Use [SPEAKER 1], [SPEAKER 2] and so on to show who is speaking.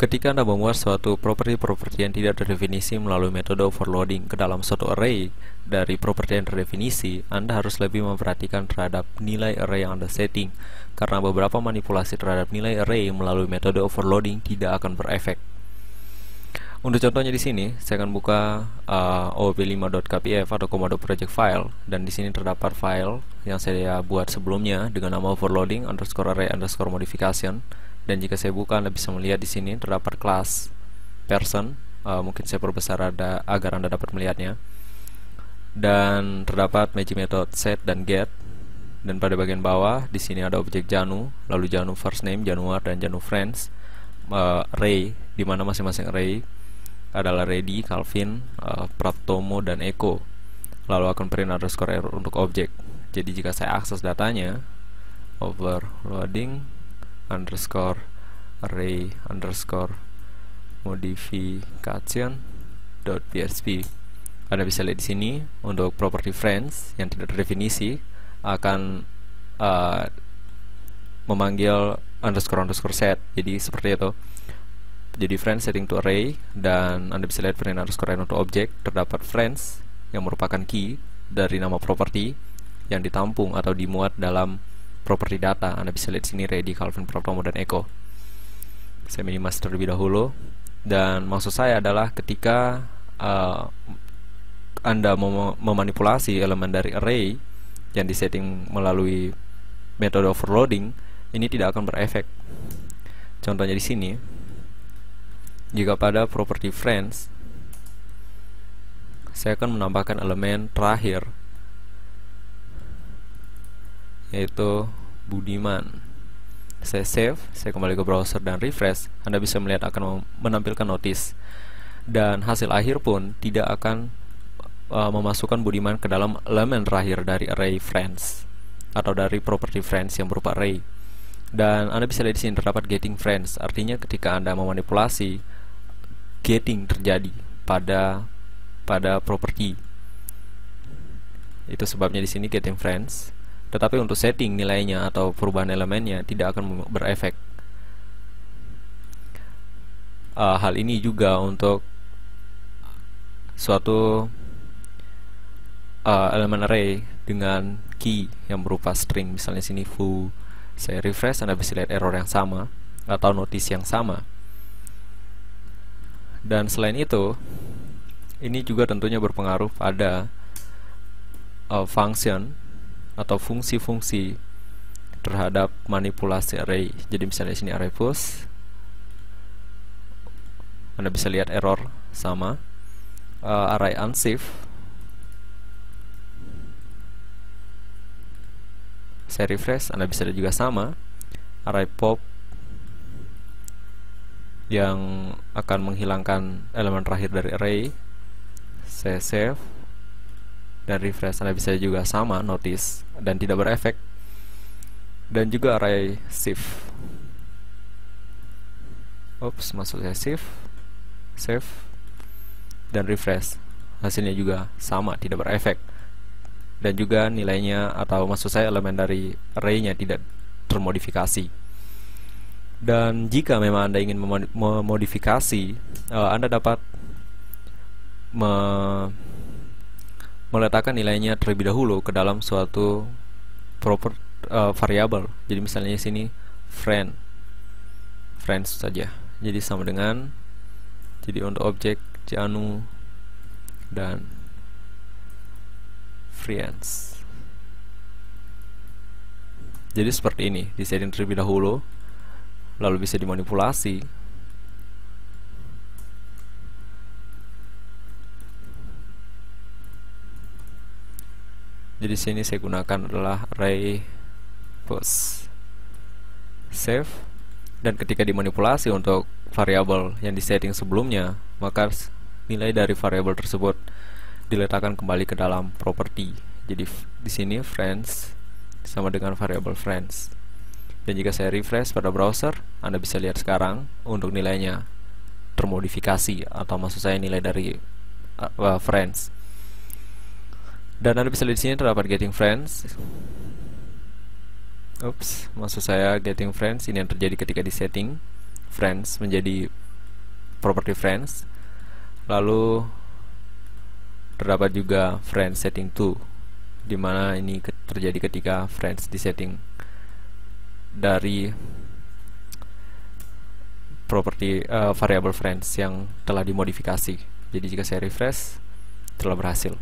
[SPEAKER 1] Ketika Anda membuat suatu properti-properti yang tidak terdefinisi melalui metode overloading ke dalam suatu array dari properti yang terdefinisi, Anda harus lebih memperhatikan terhadap nilai array yang Anda setting, karena beberapa manipulasi terhadap nilai array melalui metode overloading tidak akan berefek. Untuk contohnya di sini, saya akan buka OOP5.kpf atau komodo project file, dan di sini terdapat file yang saya buat sebelumnya dengan nama overloading underscore array underscore modification. Dan jika saya buka, Anda bisa melihat di sini terdapat kelas person. Mungkin saya perbesar agar Anda dapat melihatnya. Dan terdapat magic method set dan get. Dan pada bagian bawah di sini ada objek Janu, lalu Janu first name, Januar, dan Janu friends. Array, di mana masing-masing array adalah Ready, Calvin, Pratomo, dan Eko. Lalu akan print underscore error untuk objek. Jadi jika saya akses datanya, overloading underscore array underscore modification .php, Anda bisa lihat di sini untuk property friends yang tidak terdefinisi akan memanggil underscore underscore set. Jadi seperti itu. Jadi friends setting to array, dan Anda bisa lihat print underscore n untuk objek. Terdapat friends yang merupakan key dari nama property yang ditampung atau dimuat dalam property data. Anda bisa lihat sini Ready, Calvin, Pratomo, dan Eko. Saya minimize terlebih dahulu. Dan maksud saya adalah ketika Anda memanipulasi elemen dari array yang disetting melalui metode overloading, ini tidak akan berefek. Contohnya di sini, jika pada property friends saya akan menambahkan elemen terakhir, yaitu Budiman. Saya save, saya kembali ke browser dan refresh. Anda bisa melihat akan menampilkan notice, dan hasil akhir pun tidak akan memasukkan Budiman ke dalam elemen terakhir dari array friends atau dari property friends yang berupa array. Dan Anda bisa lihat di sini terdapat getting friends, artinya ketika Anda memanipulasi, getting terjadi pada property. Itu sebabnya di sini getting friends. Tetapi untuk setting nilainya atau perubahan elemennya tidak akan berefek. Hal ini juga untuk suatu elemen array dengan key yang berupa string, misalnya sini foo. Saya refresh, Anda bisa lihat error yang sama atau notice yang sama. Dan selain itu, ini juga tentunya berpengaruh pada function atau fungsi-fungsi terhadap manipulasi array. Jadi misalnya sini array push, Anda bisa lihat error sama. Array unsafe, saya refresh, Anda bisa lihat juga sama. Array pop yang akan menghilangkan elemen terakhir dari array, saya save dan refresh, Anda bisa juga sama notice dan tidak berefek. Dan juga array shift, masuk saya shift, save dan refresh, hasilnya juga sama, tidak berefek. Dan juga nilainya atau maksud saya elemen dari array-nya tidak termodifikasi. Dan jika memang Anda ingin memodifikasi, Anda dapat meletakkan nilainya terlebih dahulu ke dalam suatu variabel. Jadi misalnya di sini friends saja. Jadi sama dengan, jadi untuk objek Janu dan friends. Jadi seperti ini, disetting terlebih dahulu, lalu bisa dimanipulasi. Jadi sini saya gunakan adalah array push, save, dan ketika dimanipulasi untuk variabel yang disetting sebelumnya, maka nilai dari variabel tersebut diletakkan kembali ke dalam property. Jadi di sini friends sama dengan variabel friends. Dan jika saya refresh pada browser, Anda bisa lihat sekarang untuk nilainya termodifikasi, atau maksud saya nilai dari friends. Dan Anda bisa lihat di sini terdapat getting friends. Maksud saya getting friends ini yang terjadi ketika di setting friends menjadi property friends. Lalu terdapat juga friends setting to, dimana ini terjadi ketika friends disetting dari property variable friends yang telah dimodifikasi. Jadi jika saya refresh, telah berhasil.